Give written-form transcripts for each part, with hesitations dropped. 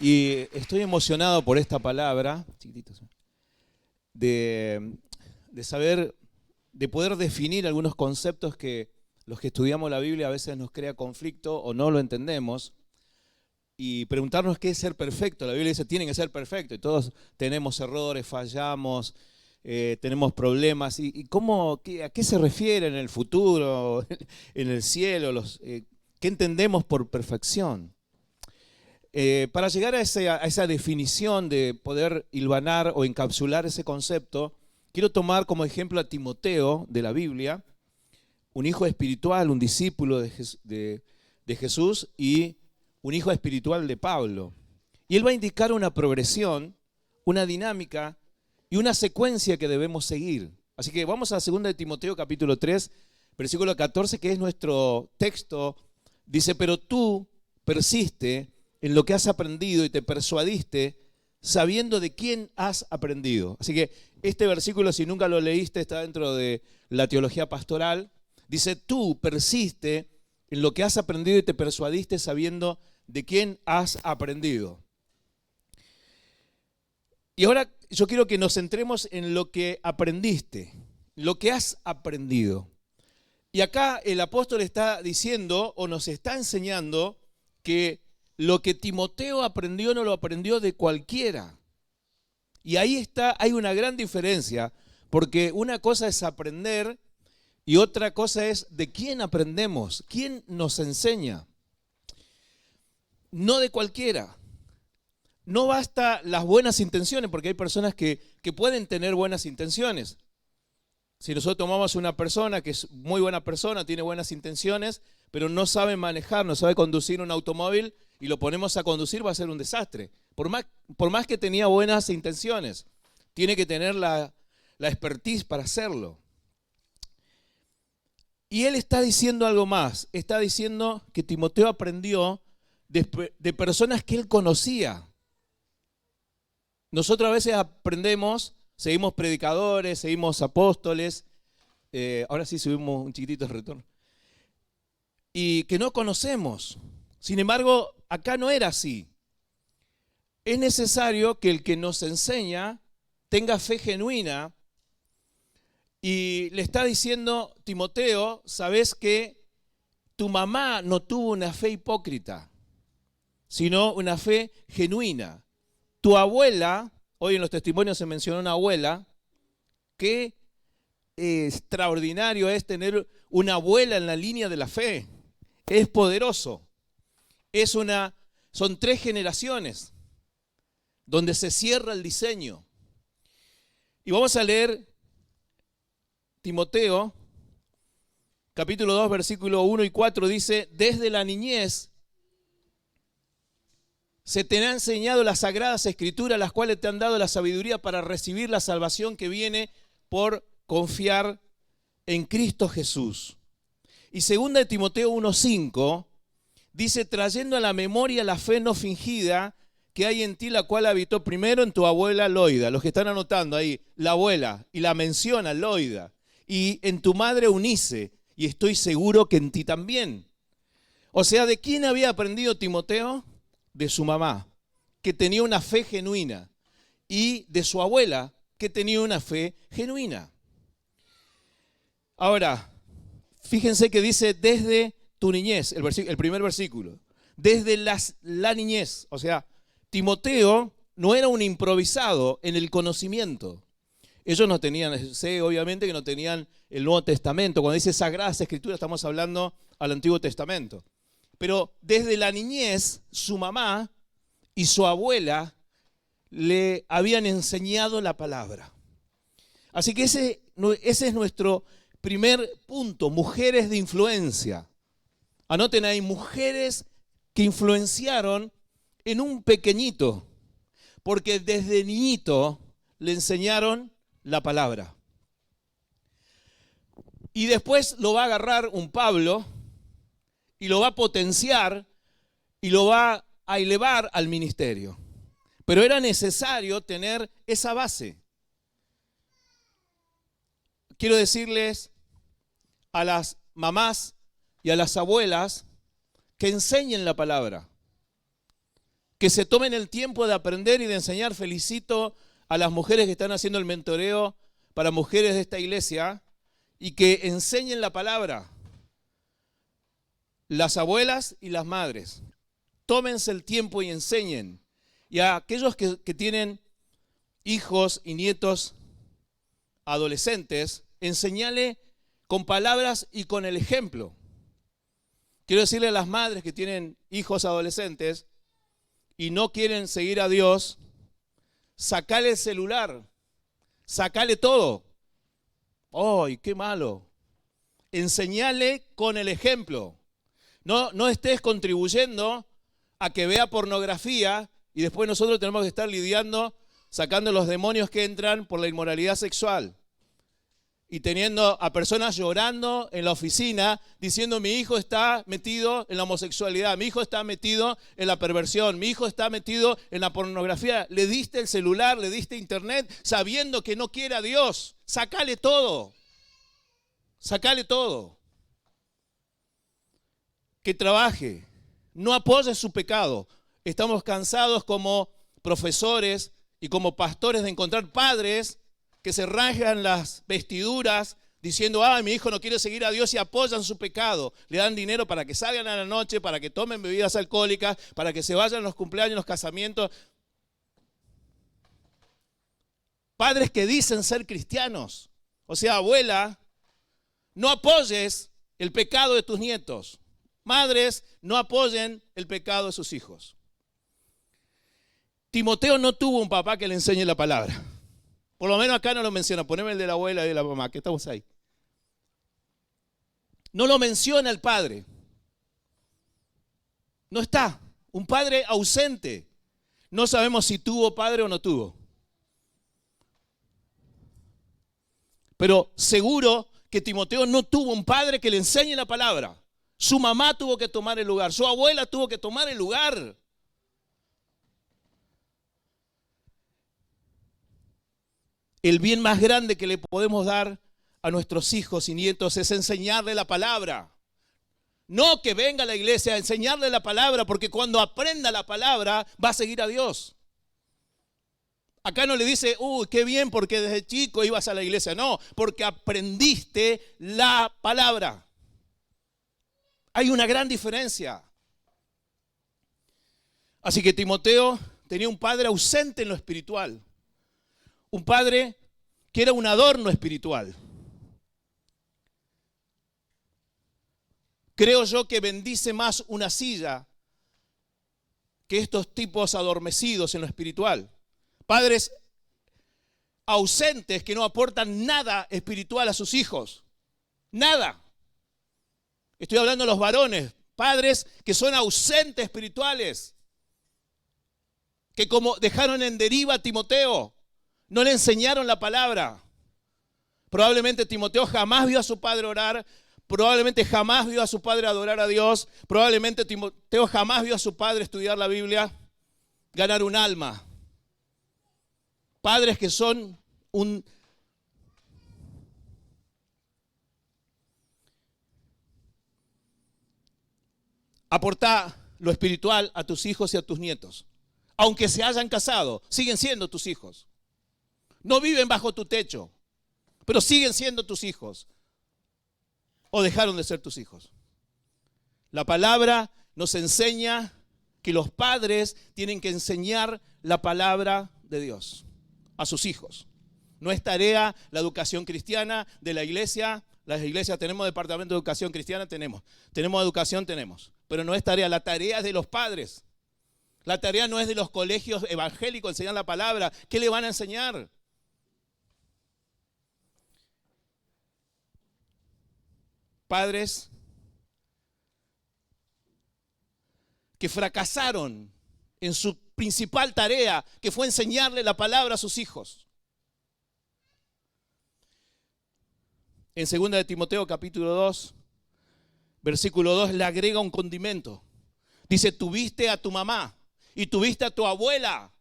Y estoy emocionado por esta palabra, chiquititos, de, de saber, de poder definir algunos conceptos que los que estudiamos la Biblia a veces nos crea conflicto o no lo entendemos. Y preguntarnos qué es ser perfecto. La Biblia dice tienen que ser perfectos y todos tenemos errores, fallamos, tenemos problemas. ¿Y a qué se refiere en el futuro, en el cielo? ¿Qué entendemos por perfección? Para llegar a esa definición de poder hilvanar o encapsular ese concepto, quiero tomar como ejemplo a Timoteo de la Biblia, un hijo espiritual, un discípulo de Jesús y un hijo espiritual de Pablo. Y él va a indicar una progresión, una dinámica y una secuencia que debemos seguir. Así que vamos a 2 de Timoteo capítulo 3, versículo 14, que es nuestro texto. Dice, pero tú persiste en lo que has aprendido y te persuadiste sabiendo de quién has aprendido. Así que este versículo, si nunca lo leíste, está dentro de la teología pastoral. Dice, tú persiste en lo que has aprendido y te persuadiste sabiendo de quién has aprendido. Y ahora yo quiero que nos centremos en lo que aprendiste, lo que has aprendido. Y acá el apóstol está diciendo o nos está enseñando que lo que Timoteo aprendió no lo aprendió de cualquiera. Y ahí hay una gran diferencia, porque una cosa es aprender y otra cosa es de quién aprendemos, quién nos enseña. No de cualquiera. No basta las buenas intenciones, porque hay personas que pueden tener buenas intenciones. Si nosotros tomamos una persona que es muy buena persona, tiene buenas intenciones, pero no sabe manejar, no sabe conducir un automóvil y lo ponemos a conducir, va a ser un desastre. Por más que tenía buenas intenciones, tiene que tener la expertise para hacerlo. Y él está diciendo algo más. Está diciendo que Timoteo aprendió de personas que él conocía. Nosotros a veces aprendemos, seguimos predicadores, seguimos apóstoles, ahora sí subimos un chiquitito el retorno, y que no conocemos. Sin embargo, acá no era así. Es necesario que el que nos enseña tenga fe genuina y le está diciendo, Timoteo, sabes que tu mamá no tuvo una fe hipócrita, sino una fe genuina. Tu abuela, hoy en los testimonios se mencionó una abuela, qué extraordinario es tener una abuela en la línea de la fe. Es poderoso. Son 3 generaciones donde se cierra el diseño. Y vamos a leer Timoteo, capítulo 2, versículo 1 y 4, dice, desde la niñez se te han enseñado las sagradas escrituras, las cuales te han dado la sabiduría para recibir la salvación que viene por confiar en Cristo Jesús. Y 2 de Timoteo 1:5 dice, trayendo a la memoria la fe no fingida que hay en ti, la cual habitó primero en tu abuela Loida. Los que están anotando ahí, la abuela, y la menciona Loida, y en tu madre Eunice, y estoy seguro que en ti también. O sea, ¿de quién había aprendido Timoteo? De su mamá, que tenía una fe genuina, y de su abuela, que tenía una fe genuina. Ahora, fíjense que dice desde tu niñez, el primer versículo, desde la niñez. O sea, Timoteo no era un improvisado en el conocimiento. Ellos no tenían, sé obviamente que no tenían el Nuevo Testamento. Cuando dice Sagradas Escrituras estamos hablando al Antiguo Testamento. Pero desde la niñez, su mamá y su abuela le habían enseñado la palabra. Así que ese es nuestro primer punto, mujeres de influencia. Anoten ahí, mujeres que influenciaron en un pequeñito, porque desde niñito le enseñaron la palabra. Y después lo va a agarrar un Pablo y lo va a potenciar y lo va a elevar al ministerio. Pero era necesario tener esa base. Quiero decirles a las mamás y a las abuelas que enseñen la palabra, que se tomen el tiempo de aprender y de enseñar. Felicito a las mujeres que están haciendo el mentoreo para mujeres de esta iglesia y que enseñen la palabra. Las abuelas y las madres, tómense el tiempo y enseñen. Y a aquellos que tienen hijos y nietos adolescentes, enseñale con palabras y con el ejemplo. Quiero decirle a las madres que tienen hijos adolescentes y no quieren seguir a Dios, sacale el celular, sacale todo. ¡Ay, qué malo! Enseñale con el ejemplo. No estés contribuyendo a que vea pornografía y después nosotros tenemos que estar lidiando, sacando los demonios que entran por la inmoralidad sexual. Y teniendo a personas llorando en la oficina diciendo: mi hijo está metido en la homosexualidad, mi hijo está metido en la perversión, mi hijo está metido en la pornografía. Le diste el celular, le diste internet, sabiendo que no quiere a Dios. Sácale todo. Sácale todo. Que trabaje. No apoye su pecado. Estamos cansados como profesores y como pastores de encontrar padres que se rasgan las vestiduras diciendo: mi hijo no quiere seguir a Dios, y apoyan su pecado. Le dan dinero para que salgan a la noche, para que tomen bebidas alcohólicas, para que se vayan a los cumpleaños, los casamientos. Padres que dicen ser cristianos. O sea, abuela, no apoyes el pecado de tus nietos. Madres, no apoyen el pecado de sus hijos. Timoteo no tuvo un papá que le enseñe la palabra. Por lo menos acá no lo menciona. Poneme el de la abuela y de la mamá, que estamos ahí. No lo menciona el padre. No está. Un padre ausente. No sabemos si tuvo padre o no tuvo. Pero seguro que Timoteo no tuvo un padre que le enseñe la palabra. Su mamá tuvo que tomar el lugar. Su abuela tuvo que tomar el lugar. El bien más grande que le podemos dar a nuestros hijos y nietos es enseñarle la palabra. No que venga a la iglesia a enseñarle la palabra, porque cuando aprenda la palabra va a seguir a Dios. Acá no le dice: qué bien porque desde chico ibas a la iglesia. No, porque aprendiste la palabra. Hay una gran diferencia. Así que Timoteo tenía un padre ausente en lo espiritual. Un padre que era un adorno espiritual. Creo yo que bendice más una silla que estos tipos adormecidos en lo espiritual. Padres ausentes que no aportan nada espiritual a sus hijos. Nada. Estoy hablando de los varones. Padres que son ausentes espirituales. Que como dejaron en deriva a Timoteo. No le enseñaron la palabra. Probablemente Timoteo jamás vio a su padre orar. Probablemente jamás vio a su padre adorar a Dios. Probablemente Timoteo jamás vio a su padre estudiar la Biblia, ganar un alma. Padres que son aportá lo espiritual a tus hijos y a tus nietos. Aunque se hayan casado, siguen siendo tus hijos. No viven bajo tu techo, pero siguen siendo tus hijos. O dejaron de ser tus hijos. La palabra nos enseña que los padres tienen que enseñar la palabra de Dios a sus hijos. No es tarea la educación cristiana de la iglesia. Las iglesias tenemos departamento de educación cristiana, tenemos educación, pero no es tarea. La tarea es de los padres. La tarea no es de los colegios evangélicos enseñar la palabra. ¿Qué le van a enseñar? Padres que fracasaron en su principal tarea, que fue enseñarle la palabra a sus hijos. En 2 de Timoteo capítulo 2, versículo 2, le agrega un condimento. Dice: tuviste a tu mamá y tuviste a tu abuela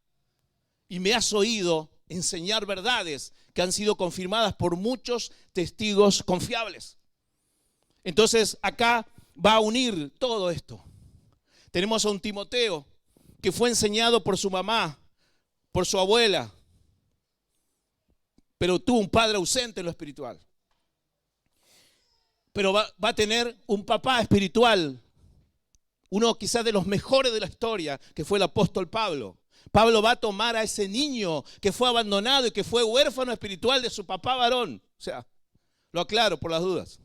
y me has oído enseñar verdades que han sido confirmadas por muchos testigos confiables. Entonces acá va a unir todo esto. Tenemos a un Timoteo que fue enseñado por su mamá, por su abuela, pero tuvo un padre ausente en lo espiritual. Pero va a tener un papá espiritual, uno quizás de los mejores de la historia, que fue el apóstol Pablo. Pablo va a tomar a ese niño que fue abandonado y que fue huérfano espiritual de su papá varón. O sea, lo aclaro por las dudas.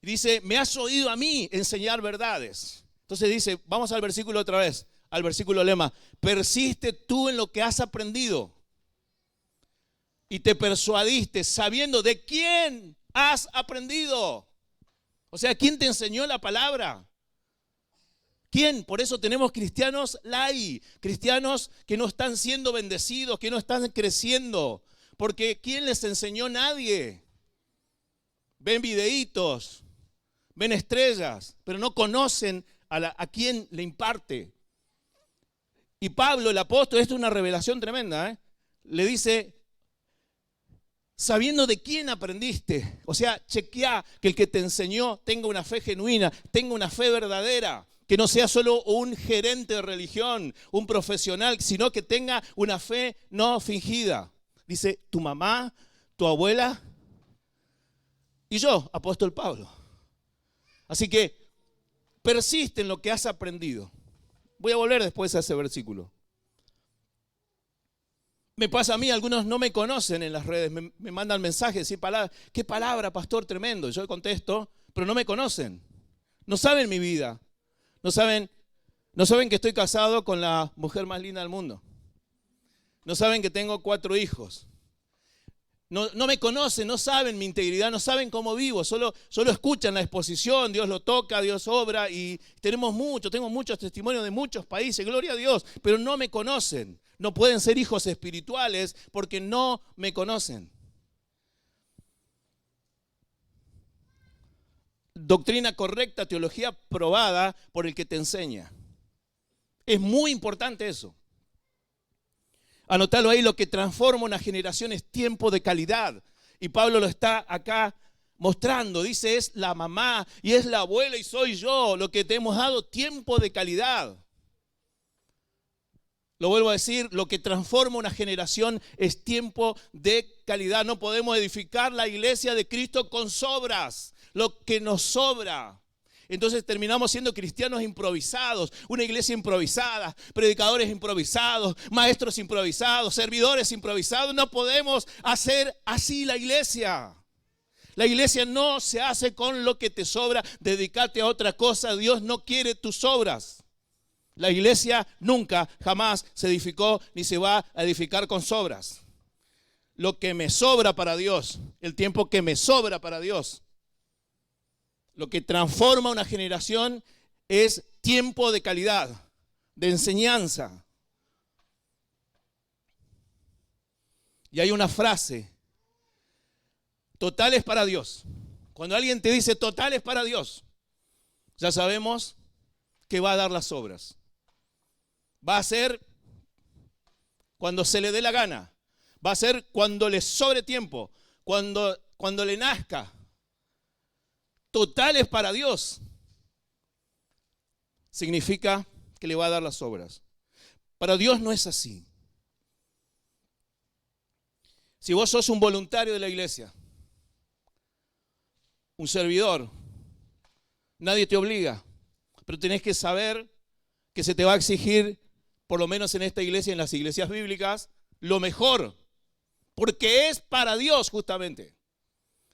Y dice, me has oído a mí enseñar verdades. Entonces dice, vamos al versículo otra vez, al versículo lema. Persiste tú en lo que has aprendido y te persuadiste sabiendo de quién has aprendido. O sea, ¿quién te enseñó la palabra? ¿Quién? Por eso tenemos cristianos lai, cristianos que no están siendo bendecidos, que no están creciendo. Porque ¿quién les enseñó? Nadie. Ven videitos, ven estrellas, pero no conocen a quién le imparte. Y Pablo, el apóstol, esto es una revelación tremenda, le dice, sabiendo de quién aprendiste. O sea, chequea que el que te enseñó tenga una fe genuina, tenga una fe verdadera. Que no sea solo un gerente de religión, un profesional, sino que tenga una fe no fingida. Dice, tu mamá, tu abuela y yo, apóstol Pablo. Así que persiste en lo que has aprendido. Voy a volver después a ese versículo. Me pasa a mí, algunos no me conocen en las redes, me mandan mensajes, decir palabras, qué palabra, pastor, tremendo. Yo contesto, pero no me conocen, no saben mi vida. No saben que estoy casado con la mujer más linda del mundo. No saben que tengo 4 hijos. No me conocen, no saben mi integridad, no saben cómo vivo. Solo escuchan la exposición, Dios lo toca, Dios obra. Y tengo muchos testimonios de muchos países, gloria a Dios. Pero no me conocen. No pueden ser hijos espirituales porque no me conocen. Doctrina correcta, teología probada por el que te enseña. Es muy importante eso. Anotalo ahí, lo que transforma una generación es tiempo de calidad. Y Pablo lo está acá mostrando. Dice, es la mamá y es la abuela y soy yo lo que te hemos dado tiempo de calidad. Lo vuelvo a decir, lo que transforma una generación es tiempo de calidad. No podemos edificar la iglesia de Cristo con sobras. Lo que nos sobra. Entonces terminamos siendo cristianos improvisados, una iglesia improvisada, predicadores improvisados, maestros improvisados, servidores improvisados. No podemos hacer así la iglesia. La iglesia no se hace con lo que te sobra. Dedícate a otra cosa. Dios no quiere tus obras. La iglesia nunca, jamás se edificó ni se va a edificar con sobras. Lo que me sobra para Dios, el tiempo que me sobra para Dios. Lo que transforma una generación es tiempo de calidad, de enseñanza. Y hay una frase, total es para Dios. Cuando alguien te dice total es para Dios, ya sabemos que va a dar las obras. Va a ser cuando se le dé la gana. Va a ser cuando le sobre tiempo, cuando le nazca. Totales para Dios significa que le va a dar las obras. Para Dios no es así. Si vos sos un voluntario de la iglesia, un servidor, nadie te obliga, pero tenés que saber que se te va a exigir, por lo menos en esta iglesia, en las iglesias bíblicas, lo mejor, porque es para Dios justamente.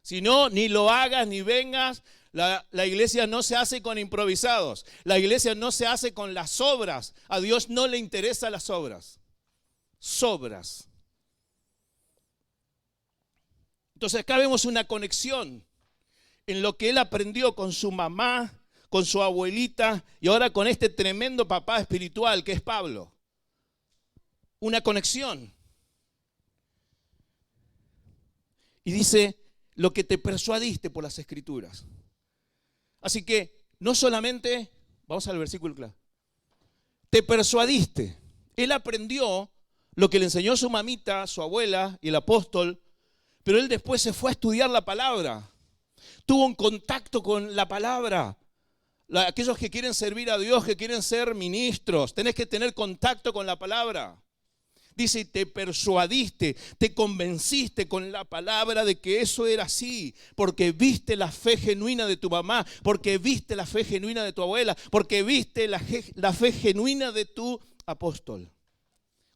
Si no, ni lo hagas, ni vengas. La iglesia no se hace con improvisados. La iglesia no se hace con las obras. A Dios no le interesan las obras. Sobras. Entonces acá vemos una conexión en lo que él aprendió con su mamá, con su abuelita y ahora con este tremendo papá espiritual que es Pablo. Una conexión. Y dice, lo que te persuadiste por las escrituras. Así que no solamente, vamos al versículo claro, te persuadiste. Él aprendió lo que le enseñó su mamita, su abuela y el apóstol, pero él después se fue a estudiar la palabra. Tuvo un contacto con la palabra. aquellos que quieren servir a Dios, que quieren ser ministros, tenés que tener contacto con la palabra. Dice, te persuadiste, te convenciste con la palabra de que eso era así, porque viste la fe genuina de tu mamá, porque viste la fe genuina de tu abuela, porque viste la fe genuina de tu apóstol.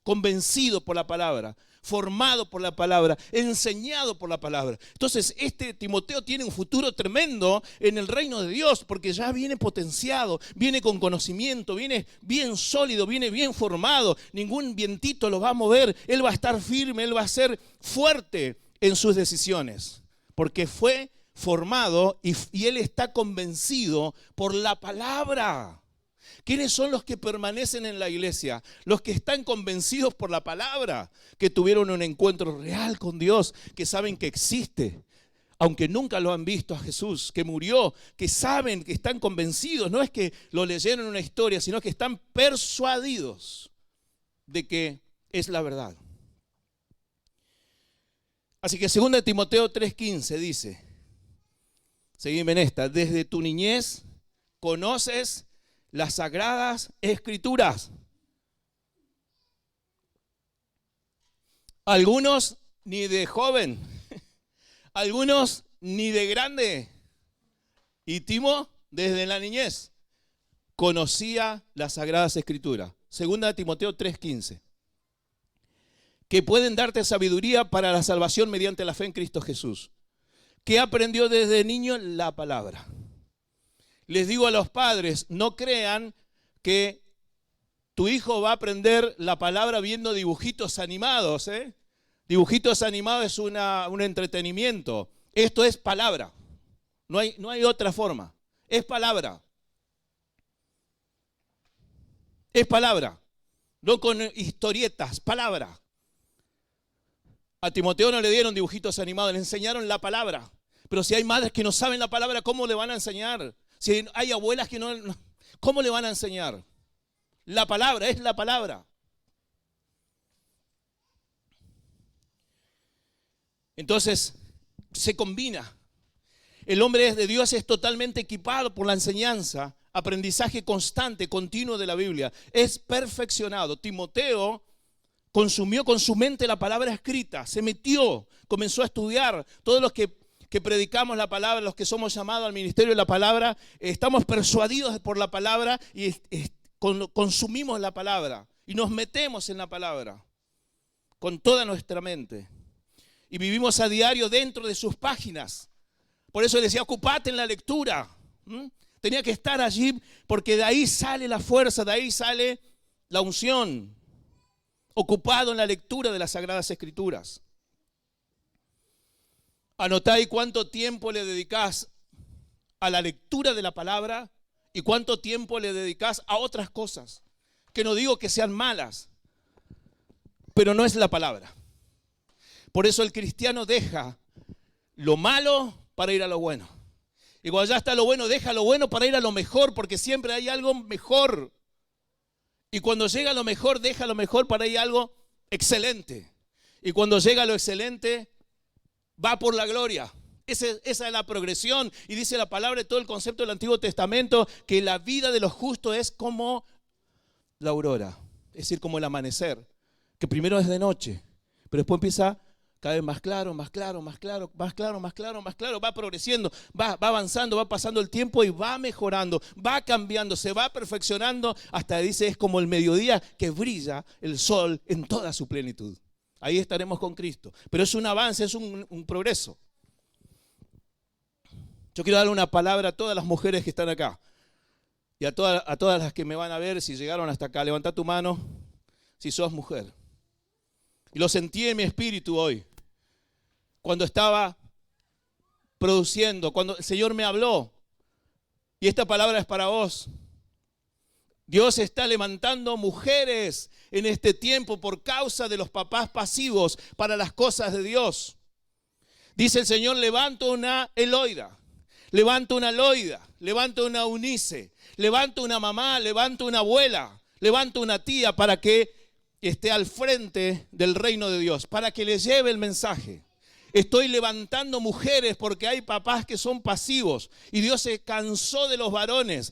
Convencido por la palabra, formado por la palabra, enseñado por la palabra. Entonces, este Timoteo tiene un futuro tremendo en el reino de Dios, porque ya viene potenciado, viene con conocimiento, viene bien sólido, viene bien formado. Ningún vientito lo va a mover. Él va a estar firme, él va a ser fuerte en sus decisiones, porque fue formado y él está convencido por la palabra. ¿Quiénes son los que permanecen en la iglesia? Los que están convencidos por la palabra, que tuvieron un encuentro real con Dios, que saben que existe, aunque nunca lo han visto a Jesús, que murió, que saben, que están convencidos. No es que lo leyeron en una historia, sino que están persuadidos de que es la verdad. Así que 2 Timoteo 3:15 dice, seguime en esta, desde tu niñez conoces las sagradas escrituras. Algunos ni de joven, algunos ni de grande. Y Timo, desde la niñez, conocía las sagradas escrituras. 2 Timoteo 3:15. Que pueden darte sabiduría para la salvación mediante la fe en Cristo Jesús. Que aprendió desde niño la palabra. Les digo a los padres, no crean que tu hijo va a aprender la palabra viendo dibujitos animados. Dibujitos animados es un entretenimiento. Esto es palabra. No hay otra forma. Es palabra. Es palabra. No con historietas, palabra. A Timoteo no le dieron dibujitos animados, le enseñaron la palabra. Pero si hay madres que no saben la palabra, ¿cómo le van a enseñar? Si hay abuelas que no, ¿cómo le van a enseñar? La palabra es la palabra. Entonces, se combina. El hombre de Dios es totalmente equipado por la enseñanza, aprendizaje constante, continuo de la Biblia. Es perfeccionado. Timoteo consumió con su mente la palabra escrita, se metió, comenzó a estudiar. Todos los que predicamos la palabra, los que somos llamados al ministerio de la palabra, estamos persuadidos por la palabra y consumimos la palabra y nos metemos en la palabra con toda nuestra mente y vivimos a diario dentro de sus páginas. Por eso le decía, ocupate en la lectura. Tenía que estar allí porque de ahí sale la fuerza, de ahí sale la unción. Ocupado en la lectura de las Sagradas Escrituras. Anotáis cuánto tiempo le dedicás a la lectura de la palabra y cuánto tiempo le dedicás a otras cosas. Que no digo que sean malas, pero no es la palabra. Por eso el cristiano deja lo malo para ir a lo bueno. Y cuando ya está lo bueno, deja lo bueno para ir a lo mejor, porque siempre hay algo mejor. Y cuando llega lo mejor, deja lo mejor para ir a algo excelente. Y cuando llega lo excelente, va por la gloria. Esa es la progresión. Y dice la palabra de todo el concepto del Antiguo Testamento, que la vida de los justos es como la aurora. Es decir, como el amanecer. Que primero es de noche, pero después empieza cada vez más claro, más claro, más claro, más claro, más claro, más claro. Va progresiendo, va avanzando, va pasando el tiempo y va mejorando, va cambiando, se va perfeccionando. Hasta dice, es como el mediodía que brilla el sol en toda su plenitud. Ahí estaremos con Cristo. Pero es un avance, es un progreso. Yo quiero darle una palabra a todas las mujeres que están acá. Y a todas las que me van a ver, si llegaron hasta acá. Levanta tu mano si sos mujer. Y lo sentí en mi espíritu hoy. Cuando estaba produciendo, cuando el Señor me habló. Y esta palabra es para vos. Dios está levantando mujeres en este tiempo por causa de los papás pasivos para las cosas de Dios. Dice el Señor, levanto una Eloida, levanto una Loida, levanto una Eunice, levanto una mamá, levanto una abuela, levanto una tía para que esté al frente del reino de Dios, para que les lleve el mensaje. Estoy levantando mujeres porque hay papás que son pasivos y Dios se cansó de los varones,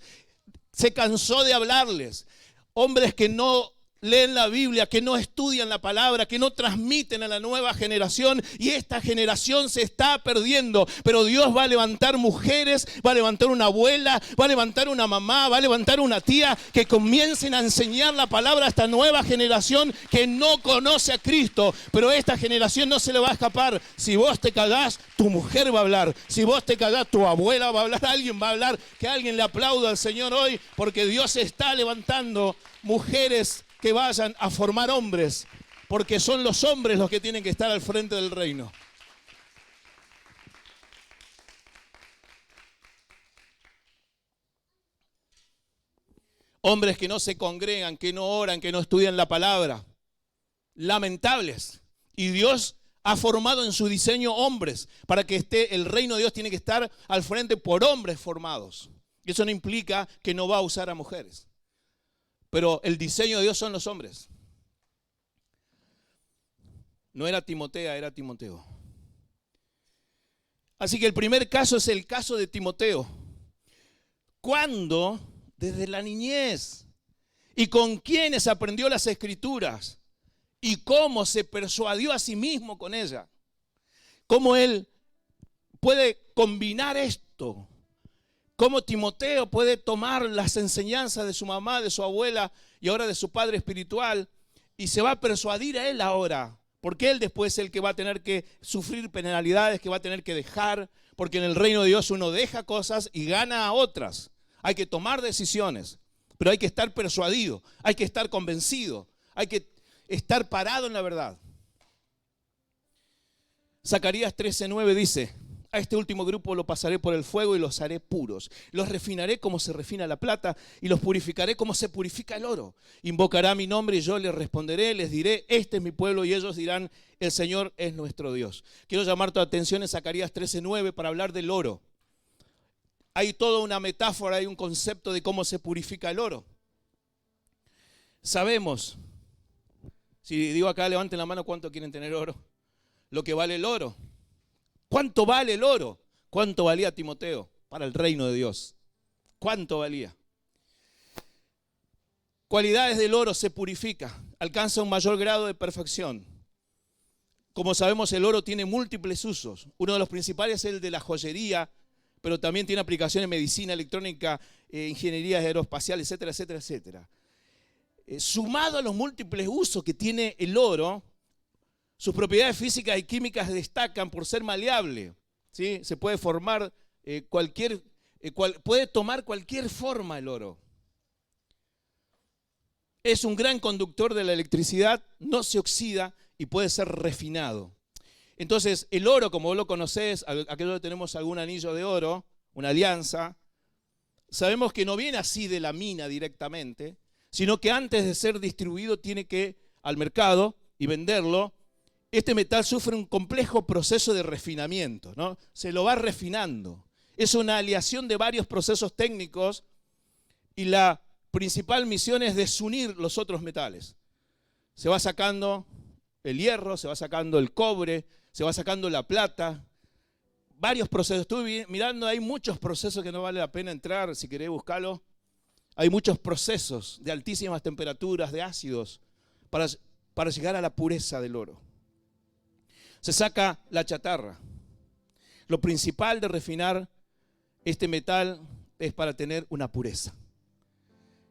se cansó de hablarles. Hombres que no leen la Biblia, que no estudian la palabra, que no transmiten a la nueva generación, y esta generación se está perdiendo. Pero Dios va a levantar mujeres, va a levantar una abuela, va a levantar una mamá, va a levantar una tía que comiencen a enseñar la palabra a esta nueva generación que no conoce a Cristo. Pero esta generación no se le va a escapar. Si vos te cagás, tu mujer va a hablar. Si vos te cagás, tu abuela va a hablar, alguien va a hablar. Que alguien le aplauda al Señor hoy, porque Dios está levantando mujeres que vayan a formar hombres, porque son los hombres los que tienen que estar al frente del reino. Hombres que no se congregan, que no oran, que no estudian la palabra. Lamentables. Y Dios ha formado en su diseño hombres, para que esté, el reino de Dios tiene que estar al frente por hombres formados. Y eso no implica que no va a usar a mujeres. Pero el diseño de Dios son los hombres. No era Timotea, era Timoteo. Así que el primer caso es el caso de Timoteo. ¿Cuándo? Desde la niñez. ¿Y con quiénes aprendió las Escrituras? ¿Y cómo se persuadió a sí mismo con ella? ¿Cómo él puede combinar esto? Cómo Timoteo puede tomar las enseñanzas de su mamá, de su abuela y ahora de su padre espiritual y se va a persuadir a él ahora. Porque él después es el que va a tener que sufrir penalidades, que va a tener que dejar. Porque en el reino de Dios uno deja cosas y gana a otras. Hay que tomar decisiones, pero hay que estar persuadido, hay que estar convencido, hay que estar parado en la verdad. Zacarías 13:9 dice: a este último grupo lo pasaré por el fuego y los haré puros. Los refinaré como se refina la plata y los purificaré como se purifica el oro. Invocará mi nombre y yo les responderé, les diré, este es mi pueblo, y ellos dirán, el Señor es nuestro Dios. Quiero llamar tu atención en Zacarías 13:9 para hablar del oro. Hay toda una metáfora, hay un concepto de cómo se purifica el oro. Sabemos, si digo acá, levanten la mano, ¿cuánto quieren tener oro? Lo que vale el oro. ¿Cuánto vale el oro? ¿Cuánto valía Timoteo para el reino de Dios? ¿Cuánto valía? Cualidades del oro: se purifica, alcanza un mayor grado de perfección. Como sabemos, el oro tiene múltiples usos. Uno de los principales es el de la joyería, pero también tiene aplicaciones en medicina, electrónica, ingeniería aeroespacial, etcétera, etcétera, etcétera. Sumado a los múltiples usos que tiene el oro, sus propiedades físicas y químicas destacan por ser maleable, ¿sí? Se puede formar puede tomar cualquier forma el oro. Es un gran conductor de la electricidad, no se oxida y puede ser refinado. Entonces, el oro, como vos lo conocés, aquellos que tenemos algún anillo de oro, una alianza, sabemos que no viene así de la mina directamente, sino que antes de ser distribuido tiene que al mercado y venderlo. Este metal sufre un complejo proceso de refinamiento, ¿no? Se lo va refinando. Es una aleación de varios procesos técnicos y la principal misión es desunir los otros metales. Se va sacando el hierro, se va sacando el cobre, se va sacando la plata. Varios procesos. Estuve mirando, hay muchos procesos que no vale la pena entrar, si querés buscarlo. Hay muchos procesos de altísimas temperaturas, de ácidos, para llegar a la pureza del oro. Se saca la chatarra. Lo principal de refinar este metal es para tener una pureza.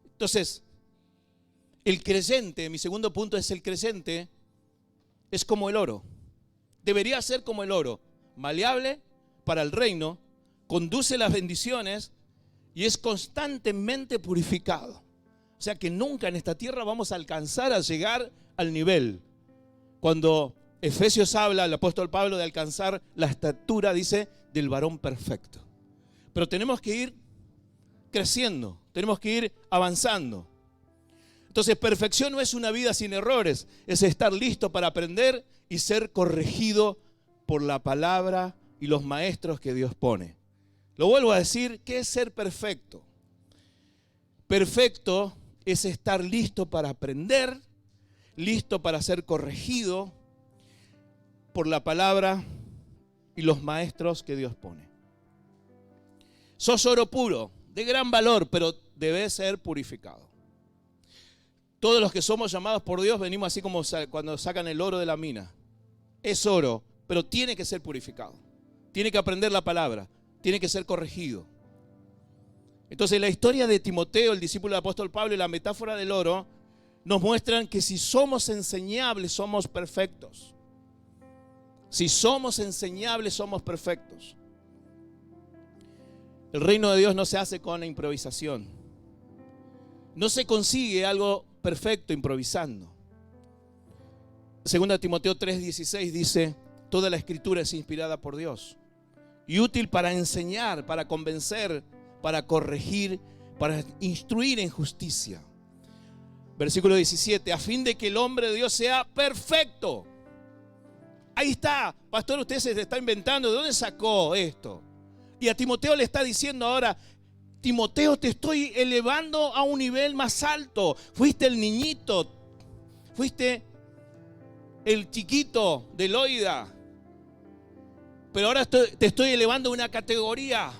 Entonces, el creyente, mi segundo punto es el creyente, es como el oro. Debería ser como el oro, maleable para el reino, conduce las bendiciones y es constantemente purificado. O sea que nunca en esta tierra vamos a alcanzar a llegar al nivel. Cuando Efesios habla, el apóstol Pablo, de alcanzar la estatura, dice, del varón perfecto. Pero tenemos que ir creciendo, tenemos que ir avanzando. Entonces, perfección no es una vida sin errores, es estar listo para aprender y ser corregido por la palabra y los maestros que Dios pone. Lo vuelvo a decir, ¿qué es ser perfecto? Perfecto es estar listo para aprender, listo para ser corregido por la palabra y los maestros que Dios pone. Sos oro puro, de gran valor, pero debe ser purificado. Todos los que somos llamados por Dios venimos así como cuando sacan el oro de la mina. Es oro, pero tiene que ser purificado. Tiene que aprender la palabra, tiene que ser corregido. Entonces la historia de Timoteo, el discípulo del apóstol Pablo, y la metáfora del oro nos muestran que si somos enseñables somos perfectos. Si somos enseñables somos perfectos. El reino de Dios no se hace con improvisación. No se consigue algo perfecto improvisando. 2 Timoteo 3:16 dice: toda la escritura es inspirada por Dios y útil para enseñar, para convencer, para corregir, para instruir en justicia. Versículo 17: a fin de que el hombre de Dios sea perfecto. Ahí está, pastor, usted se está inventando. ¿De dónde sacó esto? Y a Timoteo le está diciendo ahora: Timoteo, te estoy elevando a un nivel más alto. Fuiste el niñito, fuiste el chiquito de Loida, pero ahora te estoy elevando a una categoría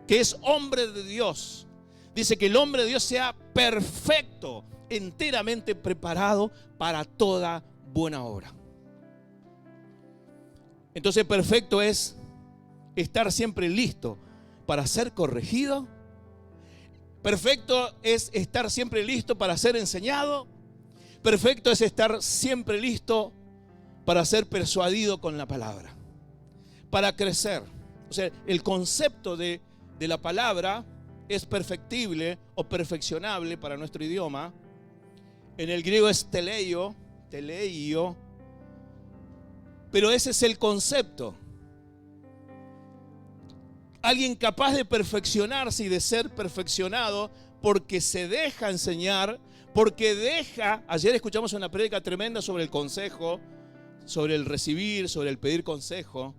que es hombre de Dios. Dice que el hombre de Dios sea perfecto, enteramente preparado para toda buena obra. Entonces perfecto es estar siempre listo para ser corregido. Perfecto es estar siempre listo para ser enseñado. Perfecto es estar siempre listo para ser persuadido con la palabra, para crecer. O sea, el concepto de la palabra es perfectible o perfeccionable para nuestro idioma. En el griego es teleio, pero ese es el concepto. Alguien capaz de perfeccionarse y de ser perfeccionado porque se deja enseñar, porque deja. Ayer escuchamos una prédica tremenda sobre el consejo, sobre el recibir, sobre el pedir consejo.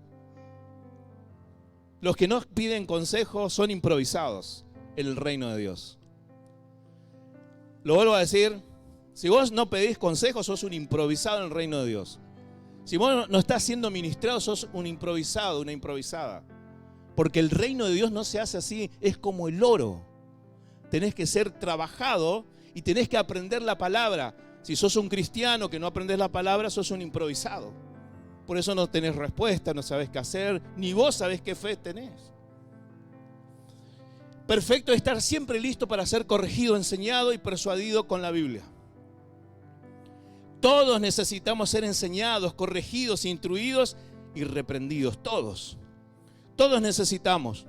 Los que no piden consejo son improvisados en el reino de Dios. Lo vuelvo a decir: si vos no pedís consejo, sos un improvisado en el reino de Dios. Si vos no estás siendo ministrado, sos un improvisado, una improvisada. Porque el reino de Dios no se hace así, es como el oro. Tenés que ser trabajado y tenés que aprender la palabra. Si sos un cristiano que no aprendés la palabra, sos un improvisado. Por eso no tenés respuesta, no sabés qué hacer, ni vos sabés qué fe tenés. Perfecto es estar siempre listo para ser corregido, enseñado y persuadido con la Biblia. Todos necesitamos ser enseñados, corregidos, instruidos y reprendidos. Todos. Todos necesitamos.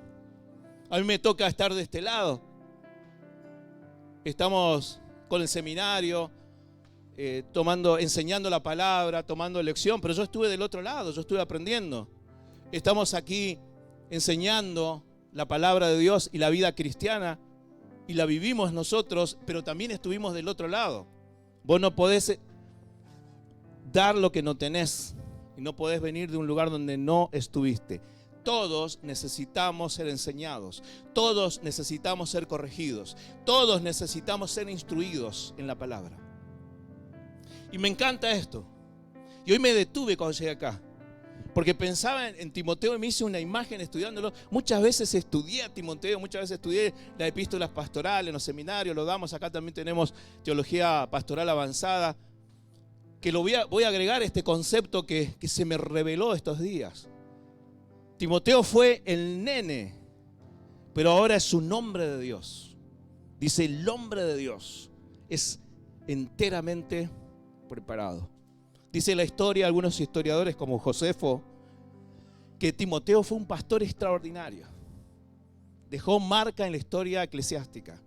A mí me toca estar de este lado. Estamos con el seminario, enseñando la palabra, tomando lección, pero yo estuve del otro lado, yo estuve aprendiendo. Estamos aquí enseñando la palabra de Dios y la vida cristiana, y la vivimos nosotros, pero también estuvimos del otro lado. Vos no podés dar lo que no tenés, y no podés venir de un lugar donde no estuviste. Todos necesitamos ser enseñados, todos necesitamos ser corregidos, todos necesitamos ser instruidos en la palabra. Y me encanta esto. Y hoy me detuve cuando llegué acá, porque pensaba en Timoteo y me hice una imagen estudiándolo. Muchas veces estudié a Timoteo, muchas veces estudié las epístolas pastorales en los seminarios, lo damos acá, también tenemos teología pastoral avanzada, que voy a agregar este concepto que se me reveló estos días. Timoteo fue el nene, pero ahora es un hombre de Dios. Dice, el hombre de Dios es enteramente preparado. Dice la historia, algunos historiadores como Josefo, que Timoteo fue un pastor extraordinario. Dejó marca en la historia eclesiástica.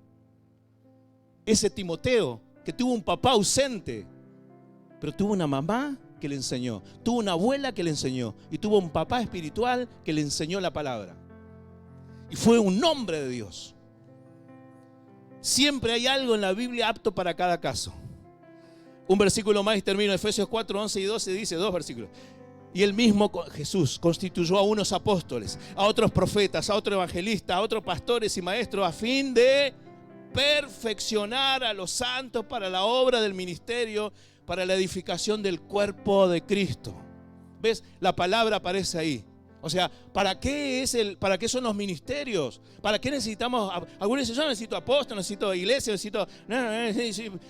Ese Timoteo que tuvo un papá ausente, pero tuvo una mamá que le enseñó, tuvo una abuela que le enseñó y tuvo un papá espiritual que le enseñó la palabra. Y fue un hombre de Dios. Siempre hay algo en la Biblia apto para cada caso. Un versículo más y termino. Efesios 4, 11 y 12 dice, 2 versículos. Y él mismo, Jesús, constituyó a unos apóstoles, a otros profetas, a otros evangelistas, a otros pastores y maestros, a fin de perfeccionar a los santos para la obra del ministerio, para la edificación del cuerpo de Cristo. ¿Ves? La palabra aparece ahí. O sea, ¿para qué son los ministerios? ¿Para qué necesitamos? Algunos dicen, yo necesito apóstol, necesito iglesia, necesito...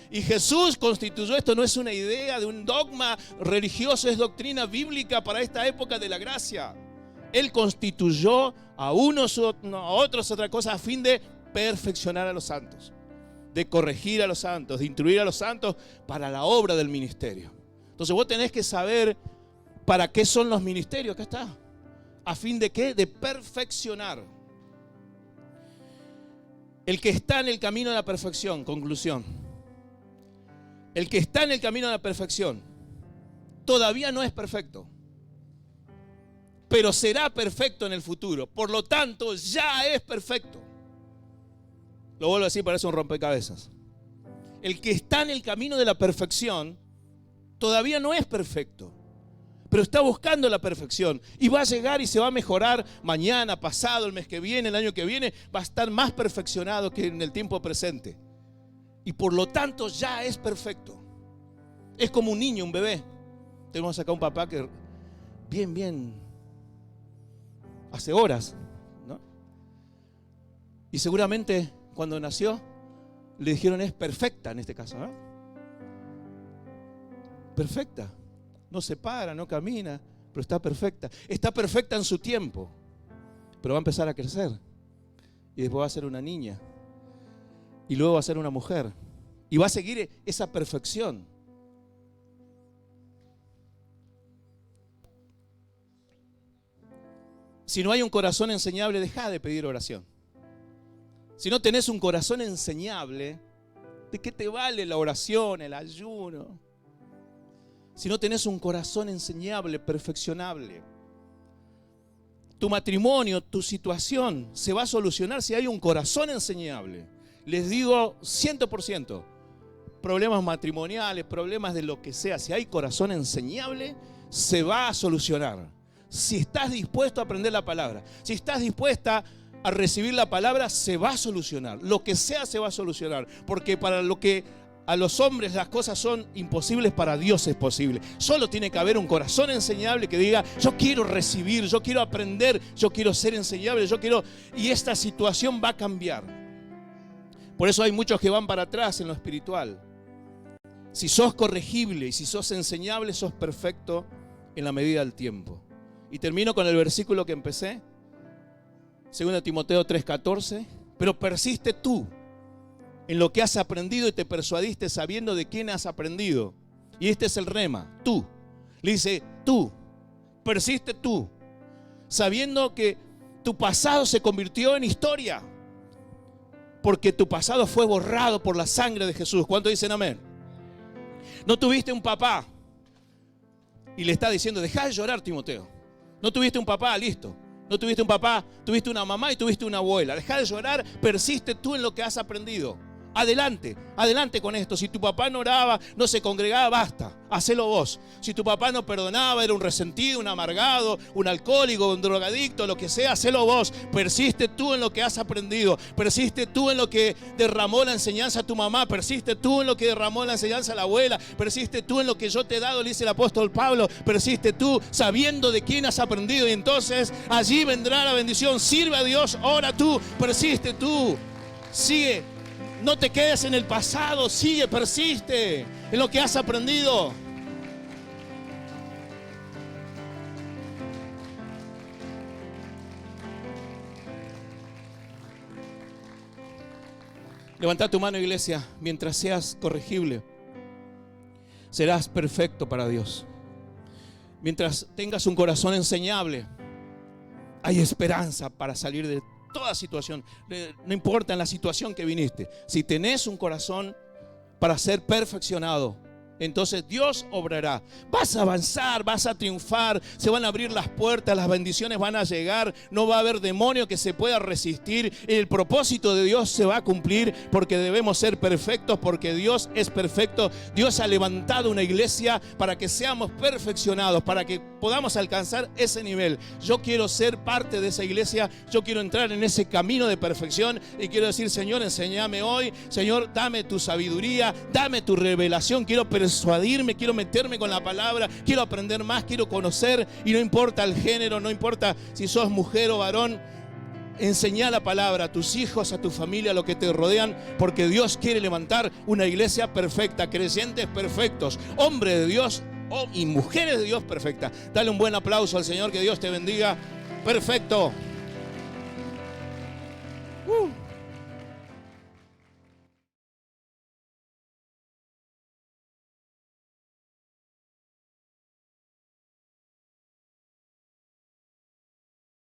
Y Jesús constituyó esto, no es una idea de un dogma religioso, es doctrina bíblica para esta época de la gracia. Él constituyó a unos, a otros, otra cosa, a fin de perfeccionar a los santos, de corregir a los santos, de instruir a los santos para la obra del ministerio. Entonces vos tenés que saber para qué son los ministerios. Acá está. ¿A fin de qué? De perfeccionar. El que está en el camino de la perfección, conclusión. El que está en el camino de la perfección todavía no es perfecto, pero será perfecto en el futuro. Por lo tanto, ya es perfecto. Lo vuelvo a decir, parece un rompecabezas. El que está en el camino de la perfección todavía no es perfecto, pero está buscando la perfección y va a llegar y se va a mejorar mañana, pasado, el mes que viene, el año que viene. Va a estar más perfeccionado que en el tiempo presente. Y por lo tanto ya es perfecto. Es como un niño, un bebé. Tenemos acá un papá que bien, hace horas, ¿no? Y seguramente cuando nació le dijeron es perfecta en este caso, ¿no? Perfecta. No se para, no camina, pero está perfecta. Está perfecta en su tiempo, pero va a empezar a crecer. Y después va a ser una niña. Y luego va a ser una mujer. Y va a seguir esa perfección. Si no hay un corazón enseñable, deja de pedir oración. Si no tenés un corazón enseñable, ¿de qué te vale la oración, el ayuno? Si no tenés un corazón enseñable, perfeccionable, tu matrimonio, tu situación se va a solucionar si hay un corazón enseñable. Les digo 100%, problemas matrimoniales, problemas de lo que sea, si hay corazón enseñable, se va a solucionar. Si estás dispuesto a aprender la palabra, si estás dispuesta a recibir la palabra, se va a solucionar. Lo que sea se va a solucionar, porque para lo que a los hombres las cosas son imposibles, para Dios es posible. Solo tiene que haber un corazón enseñable que diga, yo quiero recibir, yo quiero aprender, yo quiero ser enseñable, y esta situación va a cambiar. Por eso hay muchos que van para atrás en lo espiritual. Si sos corregible y si sos enseñable, sos perfecto en la medida del tiempo. Y termino con el versículo que empecé, 2 Timoteo 3:14. Pero persiste tú en lo que has aprendido y te persuadiste sabiendo de quién has aprendido. Y este es el rema, tú. Le dice, tú, persiste tú, sabiendo que tu pasado se convirtió en historia, porque tu pasado fue borrado por la sangre de Jesús. ¿Cuántos dicen amén? No tuviste un papá y le está diciendo, deja de llorar, Timoteo. No tuviste un papá, listo. No tuviste un papá, tuviste una mamá y tuviste una abuela. Deja de llorar, persiste tú en lo que has aprendido. Adelante, adelante con esto. Si tu papá no oraba, no se congregaba, basta, hacelo vos. Si tu papá no perdonaba, era un resentido, un amargado, un alcohólico, un drogadicto, lo que sea, hacelo vos. Persiste tú en lo que has aprendido. Persiste tú en lo que derramó la enseñanza a tu mamá. Persiste tú en lo que derramó la enseñanza a la abuela. Persiste tú en lo que yo te he dado, le dice el apóstol Pablo. Persiste tú sabiendo de quién has aprendido, y entonces allí vendrá la bendición. Sirve a Dios, ora tú, persiste tú, sigue. No te quedes en el pasado, sigue, persiste en lo que has aprendido. Levanta tu mano, iglesia. Mientras seas corregible, serás perfecto para Dios. Mientras tengas un corazón enseñable, hay esperanza para salir de toda situación. No importa en la situación que viniste. Si tenés un corazón para ser perfeccionado, entonces Dios obrará. Vas a avanzar, vas a triunfar, se van a abrir las puertas, las bendiciones van a llegar, no va a haber demonio que se pueda resistir. El propósito de Dios se va a cumplir, porque debemos ser perfectos, porque Dios es perfecto. Dios ha levantado una iglesia para que seamos perfeccionados, para que podamos alcanzar ese nivel. Yo quiero ser parte de esa iglesia, yo quiero entrar en ese camino de perfección y quiero decir, Señor, enséñame hoy, Señor, dame tu sabiduría, dame tu revelación, quiero percibir persuadirme, quiero meterme con la palabra, quiero aprender más, quiero conocer, y no importa el género, no importa si sos mujer o varón, enseñá la palabra a tus hijos, a tu familia, a los que te rodean, porque Dios quiere levantar una iglesia perfecta, creyentes perfectos, hombres de Dios y mujeres de Dios perfectas. Dale un buen aplauso al Señor, que Dios te bendiga. Perfecto.